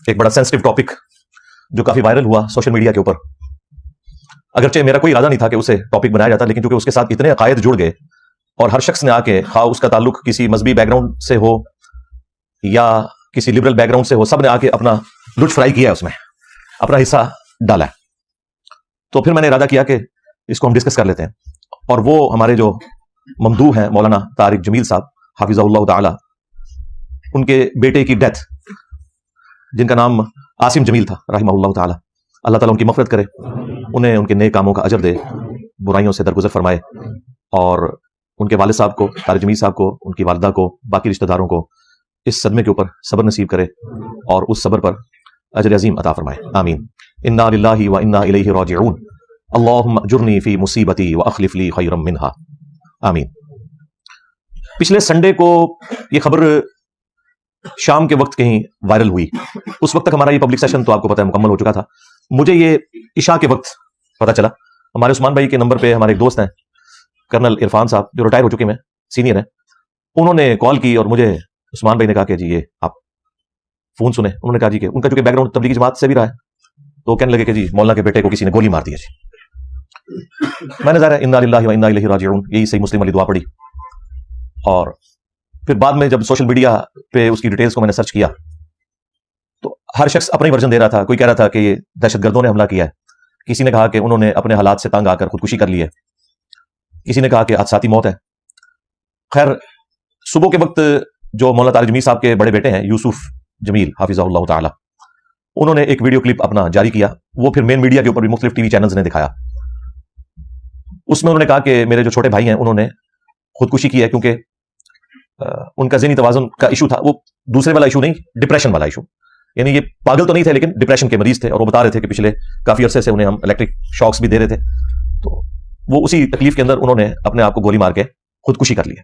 ایک بڑا sensitive topic جو کافی وائرل ہوا سوشل میڈیا کے اوپر. اگرچہ میرا کوئی ارادہ نہیں تھا کہ اسے ٹاپک بنایا جاتا، لیکن چونکہ اس کے ساتھ اتنے عقائد جڑ گئے اور ہر شخص نے آ کے، خواہ اس کا تعلق کسی مذہبی بیک گراؤنڈ سے ہو یا کسی لبرل بیک گراؤنڈ سے ہو، سب نے آ کے اپنا لٹ فرائی کیا ہے، اس میں اپنا حصہ ڈالا ہے. تو پھر میں نے ارادہ کیا کہ اس کو ہم ڈسکس کر لیتے ہیں. اور وہ ہمارے جو ممدوح ہیں مولانا طارق جمیل صاحب حافظہ اللہ تعالی، ان کے بیٹے کی ڈیتھ، جن کا نام عاصم جمیل تھا رحمہ اللہ تعالی، اللہ تعالیٰ ان کی مغفرت کرے، انہیں ان کے نیک کاموں کا اجر دے، برائیوں سے درگزر فرمائے، اور ان کے والد صاحب کو، طارق جمیل صاحب کو، ان کی والدہ کو، باقی رشتہ داروں کو اس صدمے کے اوپر صبر نصیب کرے اور اس صبر پر اجر عظیم عطا فرمائے. آمین. انا للہ و انا الیہ راجعون. اللہم اجرنی فی مصیبتی واخلف لی خیرا منہا. آمین. پچھلے سنڈے کو یہ خبر شام کے وقت کہیں وائرل ہوئی. اس وقت تک ہمارا یہ پبلک سیشن تو آپ کو پتہ ہے مکمل ہو چکا تھا. مجھے یہ عشاء کے وقت پتہ چلا. ہمارے عثمان بھائی کے نمبر پہ ہمارے ایک دوست ہیں کرنل عرفان صاحب، جو ریٹائر ہو چکے ہیں، سینئر ہیں، انہوں نے کال کی اور مجھے عثمان بھائی نے کہا کہ جی یہ آپ فون سنیں. انہوں نے کہا جی کہ ان کا چونکہ بیک گراؤنڈ تبلیغی جماعت سے بھی رہا ہے، تو کہنے لگے کہ جی مولانا کے بیٹے کو کسی نے گولی مار دی ہے جی. میں نے ظاہر ہے انا للہ و انا الیہ راجعون یہی صحیح مسلم والی دعا پڑھی. اور پھر بعد میں جب سوشل میڈیا پہ اس کی ڈیٹیلز کو میں نے سرچ کیا تو ہر شخص اپنا ہی ورژن دے رہا تھا. کوئی کہہ رہا تھا کہ یہ دہشت گردوں نے حملہ کیا ہے، کسی نے کہا کہ انہوں نے اپنے حالات سے تنگ آ کر خودکشی کر لی ہے، کسی نے کہا کہ حادثاتی موت ہے. خیر، صبح کے وقت جو مولانا طارق جمیل صاحب کے بڑے بیٹے ہیں یوسف جمیل حافظہ اللہ تعالی، انہوں نے ایک ویڈیو کلپ اپنا جاری کیا. وہ پھر مین میڈیا کے اوپر بھی مختلف ٹی وی چینلز نے دکھایا. اس میں انہوں نے کہا کہ میرے جو چھوٹے بھائی ہیں انہوں نے خودکشی کی ہے کیونکہ ان کا ذہنی توازن کا ایشو تھا. وہ دوسرے والا ایشو نہیں، ڈپریشن والا ایشو. یعنی یہ پاگل تو نہیں تھے لیکن ڈپریشن کے مریض تھے، اور وہ بتا رہے تھے کہ پچھلے کافی عرصے سے انہیں ہم الیکٹرک شاکس بھی دے رہے تھے. تو وہ اسی تکلیف کے اندر انہوں نے اپنے آپ کو گولی مار کے خودکشی کر لی ہے.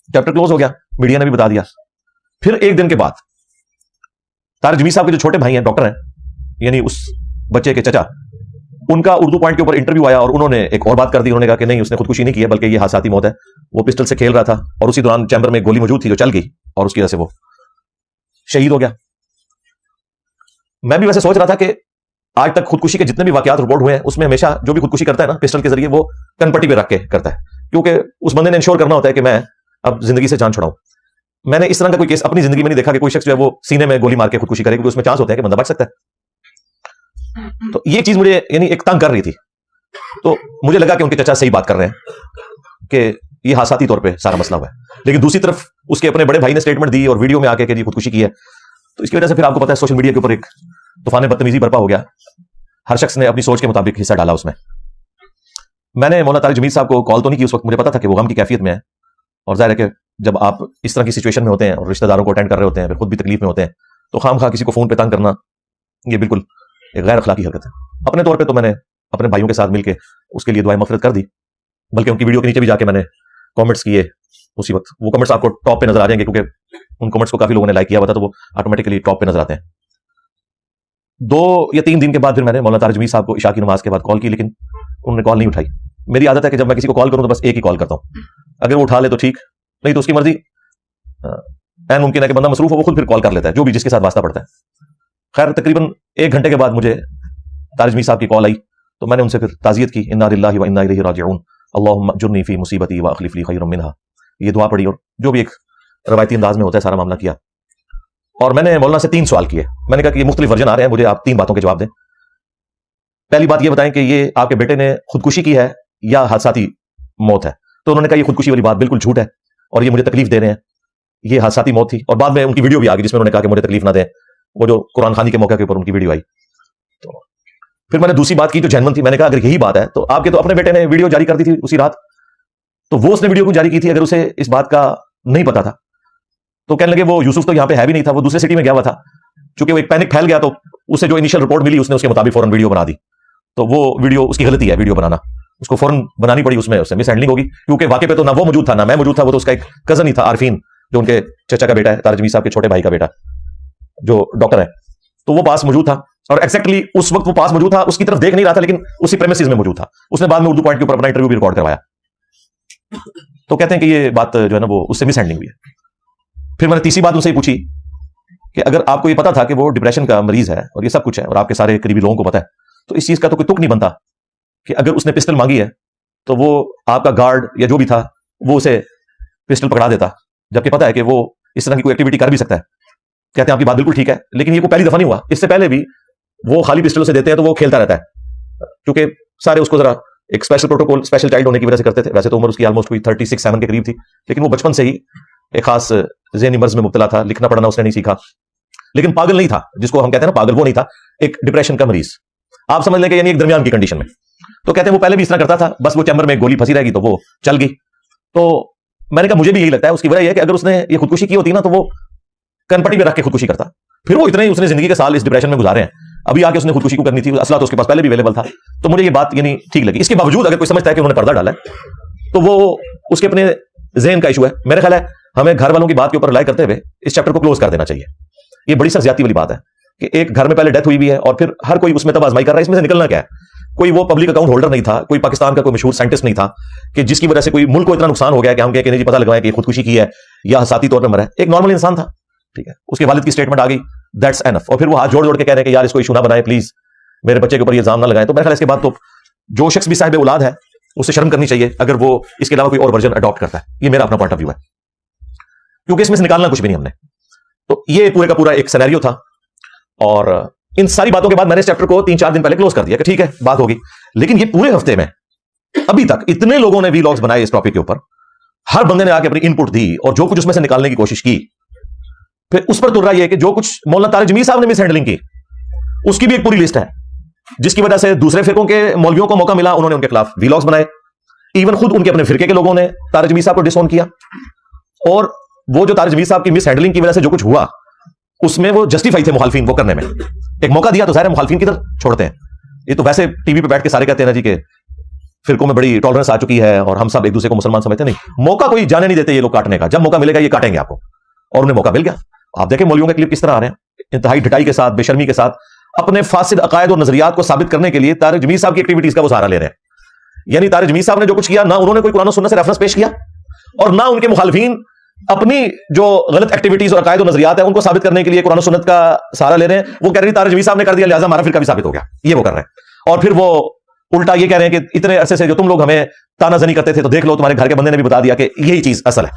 چیپٹر کلوز ہو گیا، میڈیا نے بھی بتا دیا. پھر ایک دن کے بعد طارق جمیل صاحب کے جو چھوٹے بھائی ہیں، ڈاکٹر ہیں، یعنی اس بچے کے چچا، ان کا اردو پوائنٹ کے اوپر انٹرویو آیا اور انہوں نے ایک اور بات کر دی. انہوں نے کہا کہ نہیں، اس نے خودکشی نہیں کی ہے بلکہ یہ حادثاتی موت ہے. وہ پسٹل سے کھیل رہا تھا اور اسی دوران چیمبر میں گولی موجود تھی جو چل گئی اور اس کی وجہ سے وہ شہید ہو گیا. میں بھی ویسے سوچ رہا تھا کہ آج تک خودکشی کے جتنے بھی واقعات رپورٹ ہوئے ہیں اس میں ہمیشہ جو بھی خودکشی کرتا ہے نا پسٹل کے ذریعے، وہ کن پٹی پہ رکھ کے کرتا ہے، کیونکہ اس بندے نے انشور کرنا ہوتا ہے کہ میں اب زندگی سے جان چھڑاؤں. میں نے اس طرح کا کوئی کیس اپنی زندگی میں نہیں دیکھا کہ کوئی شخص جو ہے وہ سینے میں گولی مار کے خودکشی کرے، کیونکہ اس میں چانس ہوتا ہے کہ بندہ بچ سکتا ہے. تو یہ چیز مجھے یعنی ایک تنگ کر رہی تھی. تو مجھے لگا کہ ان کے چچا صحیح بات کر رہے ہیں کہ یہ حادثاتی طور پہ سارا مسئلہ ہوا ہے. لیکن دوسری طرف اس کے اپنے بڑے بھائی نے اسٹیٹمنٹ دی اور ویڈیو میں آ کے کہ جی خودکشی کی ہے. تو اس کی وجہ سے پھر آپ کو پتا ہے سوشل میڈیا کے اوپر ایک طوفان بدتمیزی برپا ہو گیا. ہر شخص نے اپنی سوچ کے مطابق حصہ ڈالا اس میں. میں نے مولانا طارق جمیل صاحب کو کال تو نہیں کی اس وقت، مجھے پتا تھا کہ وہ غم کی کیفیت میں ہے. اور ظاہر ہے کہ جب آپ اس طرح کی سچویشن میں ہوتے ہیں اور رشتہ داروں کو اٹینڈ کر رہے ہوتے ہیں، پھر خود بھی تکلیف میں ہوتے ہیں، تو خام خواہ کسی کو فون پہ تنگ کرنا یہ بالکل ایک غیر اخلاقی حرکت ہے. اپنے طور پہ تو میں نے اپنے بھائیوں کے ساتھ مل کے اس کے لیے دعائیں مغفرت کر دی، بلکہ ان کی ویڈیو کے نیچے بھی جا کے میں نے کامنٹس کیے اسی وقت. وہ کامنٹس آپ کو ٹاپ پہ نظر آ جائیں گے کیونکہ ان کامنٹس کو کافی لوگوں نے لائک کیا ہوا تھا، تو وہ آٹومیٹکلی ٹاپ پہ نظر آتے ہیں. 2 یا 3 دن کے بعد پھر میں نے مولانا طارق جمیل صاحب کو عشاء کی نماز کے بعد کال کی، لیکن انہوں نے کال نہیں اٹھائی. میری عادت ہے کہ جب میں کسی کو کال کروں تو بس ایک ہی کال کرتا ہوں، اگر وہ اٹھا لے تو ٹھیک، نہیں تو اس کی مرضی. این ممکن ہے کہ بندہ مصروف ہو، وہ خود پھر کال کر لیتا ہے جو بھی جس کے ساتھ واسطہ پڑتا ہے. خیر، تقریباً 1 گھنٹے کے بعد مجھے طارق جمیل صاحب کی کال آئی تو میں نے ان سے پھر تعزیت کی. انا للہ و انا الیہ راجعون. اللہم اجرنی فی مصیبتی واخلف لی خیرا منہا. یہ دعا پڑھی اور جو بھی ایک روایتی انداز میں ہوتا ہے سارا معاملہ کیا. اور میں نے مولانا سے 3 سوال کیے. میں نے کہا کہ یہ مختلف ورژن آ رہے ہیں، مجھے آپ 3 باتوں کے جواب دیں. پہلی بات یہ بتائیں کہ یہ آپ کے بیٹے نے خودکشی کی ہے یا حادثاتی موت ہے. تو انہوں نے کہا یہ خودکشی والی بات بالکل جھوٹ ہے اور یہ مجھے تکلیف دے رہے ہیں، یہ حادثاتی موت تھی. اور بعد میں ان کی ویڈیو بھی آ گئی جس میں انہوں نے کہا کہ مجھے تکلیف نہ دیں، وہ جو قرآن خوانی کے موقع کے اوپر ان کی ویڈیو آئی. تو پھر میں نے دوسری بات کی جو جینون تھی. میں نے کہا اگر یہی بات ہے تو آپ کے تو اپنے بیٹے نے ویڈیو جاری کر دی تھی اسی رات، تو وہ اس نے ویڈیو کو جاری کی تھی اگر اسے اس بات کا نہیں پتا تھا. تو کہنے لگے وہ یوسف تو یہاں پہ ہے بھی نہیں تھا، وہ دوسرے سٹی میں گیا ہوا تھا. چونکہ وہ ایک پینک پھیل گیا تو اسے جو انیشل رپورٹ ملی اس نے اس کے مطابق فوراً ویڈیو بنا دی. تو وہ ویڈیو اس کی غلطی ہے، ویڈیو بنانا اس کو فوراً بنانی پڑی، اس میں مس ہینڈلنگ ہوگی کیونکہ واقعے پہ تو نہ وہ موجود تھا نہ میں موجود تھا. وہ تو اس کا ایک کزن ہی تھا عارفین، جو ان کے چچا کا بیٹا ہے، طارق جمیل صاحب کے چھوٹے بھائی کا بیٹا جو ڈاکٹر ہے. تو وہ پاس موجود تھا اور ایگزیکٹلی اس وقت وہ پاس موجود تھا، اس کی طرف دیکھ نہیں رہا تھا لیکن اسی پریمیسز میں موجود تھا. اس نے بعد میں اردو پوائنٹ کے اوپر اپنا انٹرویو بھی ریکارڈ کروایا. تو کہتے ہیں کہ یہ بات جو ہے نا وہ اس سے مس ہینڈلنگ ہوئی ہے. پھر میں نے تیسری بات ان سے پوچھی کہ اگر آپ کو یہ پتا تھا کہ وہ ڈپریشن کا مریض ہے اور یہ سب کچھ ہے اور آپ کے سارے قریبی لوگوں کو پتا ہے, تو اس چیز کا تو کوئی تک نہیں بنتا کہ اگر اس نے پسٹل مانگی ہے تو وہ آپ کا گارڈ یا جو بھی تھا وہ اسے پسٹل پکڑا دیتا, جبکہ پتا ہے کہ وہ اس طرح کی کوئی ایکٹیویٹی کر بھی سکتا ہے. کہتے ہیں آپ کی بات بالکل ٹھیک ہے, لیکن یہ کوئی پہلی دفعہ نہیں ہوا, اس سے پہلے بھی وہ خالی پسٹلوں سے دیتے ہیں تو وہ کھیلتا رہتا ہے, کیونکہ سارے اس کو ذرا ایک اسپیشل پروٹوکول, اسپیشل چائلڈ ہونے کی وجہ سے کرتے تھے. ویسے تو عمر اس کی آلموسٹ کوئی 36-37 کے قریب تھی, لیکن وہ بچپن سے ہی ایک خاص ذہنی مرض میں مبتلا تھا, لکھنا پڑھنا اس نے نہیں سیکھا. لیکن پاگل نہیں تھا, جس کو ہم کہتے ہیں نا پاگل, وہ نہیں تھا, ایک ڈپریشن کا مریض آپ سمجھ لیں کہ یعنی ایک درمیان کی کنڈیشن میں. تو کہتے ہیں وہ پہلے بھی اس طرح کرتا تھا, بس وہ چیمبر میں گولی پھنسی رہ گئی تو وہ چل گئی. تو میں نے کہا مجھے بھی یہی لگتا ہے, اس کی وجہ یہ ہے کہ اگر اس نے یہ خودکشی کی ہوتی نا تو وہ کنپٹی میں رکھ کے خودکشی کرتا. پھر وہ اتنے ہی اس نے زندگی کے سال اس ڈپریشن میں گزارے ہیں, ابھی آ کے اس نے خودکشی کو کرنی تھی, اصلا تو اس کے پاس پہلے بھی اویلیبل تھا. تو مجھے یہ بات یعنی ٹھیک لگی. اس کے باوجود اگر کوئی سمجھتا ہے کہ انہوں نے پردہ ڈالا ہے تو وہ اس کے اپنے ذہن کا ایشو ہے. میرا خیال ہے ہمیں گھر والوں کی بات کے اوپر رائے کرتے ہوئے اس چیپٹر کو کلوز کر دینا چاہیے. یہ بڑی سخت زیادتی والی بات ہے کہ ایک گھر میں پہلے ڈیتھ ہوئی بھی ہے اور پھر ہر کوئی اس میں تب آزمائی کر رہا ہے, اس میں سے نکلنا کیا ہے. کوئی وہ پبلک اکاؤنٹ ہولڈر نہیں تھا, کوئی پاکستان کا کوئی مشہور سائنٹسٹ نہیں تھا کہ جس کی وجہ سے کوئی ملک کو اتنا نقصان ہو گیا کہ ہم کہیں جی پتہ لگوائیں کہ خودکشی کی ہے یا حساتی طور پر مرا ہے. ایک نارمل انسان تھا, ٹھیک ہے, اس کے والد کی اسٹیٹمنٹ آ گئی, دیٹس انف. اور پھر وہ ہاتھ جوڑ جوڑ کے کہہ رہے ہیں کہ یار اس کو ایشو نہ بنائیں پلیز, میرے بچے کے اوپر یہ الزام نہ لگائیں. تو میرے خیال اس کے بعد تو جو شخص بھی صاحب اولاد ہے اسے شرم کرنی چاہیے اگر وہ اس کے علاوہ کوئی اور ورژن اڈاپٹ کرتا ہے. یہ میرا اپنا پوائنٹ آف ویو ہے, کیونکہ اس میں سے نکالنا کچھ بھی نہیں ہم نے. تو یہ پورے کا پورا ایک سینیریو تھا, اور ان ساری باتوں کے بعد میں نے اس چیپٹر کو 3-4 دن پہلے کلوز کر دیا کہ ٹھیک ہے بات ہوگی. لیکن یہ پورے ہفتے میں ابھی تک اتنے لوگوں نے ویلاگز بنائے اس ٹاپک کے اوپر, ہر بندے نے آ کے اپنی ان پٹ دی اور جو کچھ اس میں سے نکالنے کی کوشش کی. پھر اس پر تر رہا یہ کہ جو کچھ مولانا طارق جمیل صاحب نے مس ہینڈلنگ کی اس کی بھی ایک پوری لسٹ ہے, جس کی وجہ سے دوسرے فرقوں کے مولویوں کو موقع ملا, انہوں نے ان کے خلاف ویلاگز بنائے. ایون خود ان کے اپنے فرقے کے لوگوں نے طارق جمیل صاحب کو ڈس آن کیا, اور وہ جو طارق جمیل صاحب کی مس ہینڈلنگ کی وجہ سے جو کچھ ہوا اس میں وہ جسٹیفائی تھے مخالفین وہ کرنے میں. ایک موقع دیا تو ظاہر مخالفین کدھر چھوڑتے ہیں. یہ تو ویسے ٹی وی پہ بیٹھ کے سارے کہتے ہیں نا جی کہ فرقوں میں بڑی ٹالرنس آ چکی ہے اور ہم سب ایک دوسرے کو مسلمان سمجھتے نہیں. موقع کوئی جانے نہیں دیتے یہ لوگ کاٹنے کا, جب موقع ملے گا یہ کاٹیں گے آپ کو, اور انہیں موقع مل گیا. آپ دیکھیں مولویوں کے کلپ کس طرح آ رہے ہیں, انتہائی ڈھٹائی کے ساتھ, بے شرمی کے ساتھ, اپنے فاسد عقائد اور نظریات کو ثابت کرنے کے لیے طارق جمیل صاحب کی ایکٹیویٹیز کا وہ سہارا لے رہے ہیں. یعنی طارق جمیل صاحب نے جو کچھ کیا, نہ انہوں نے کوئی قرآن و سنت سے ریفرنس پیش کیا, اور نہ ان کے مخالفین اپنی جو غلط ایکٹیویٹیز اور عقائد و نظریات ہیں ان کو ثابت کرنے کے لیے قرآن و سنت کا سہارا لے رہے ہیں. وہ کہہ رہے ہیں طارق جمیل صاحب نے کر دیا لہٰذا ہمارا فرقہ بھی ثابت ہو گیا, یہ وہ کر رہے ہیں. اور پھر وہ الٹا یہ کہہ رہے ہیں کہ اتنے عرصے سے جو تم لوگ ہمیں تانا زنی کرتے تھے تو دیکھ لو تمہارے گھر کے بندے نے بھی بتا دیا کہ یہی چیز اصل ہے.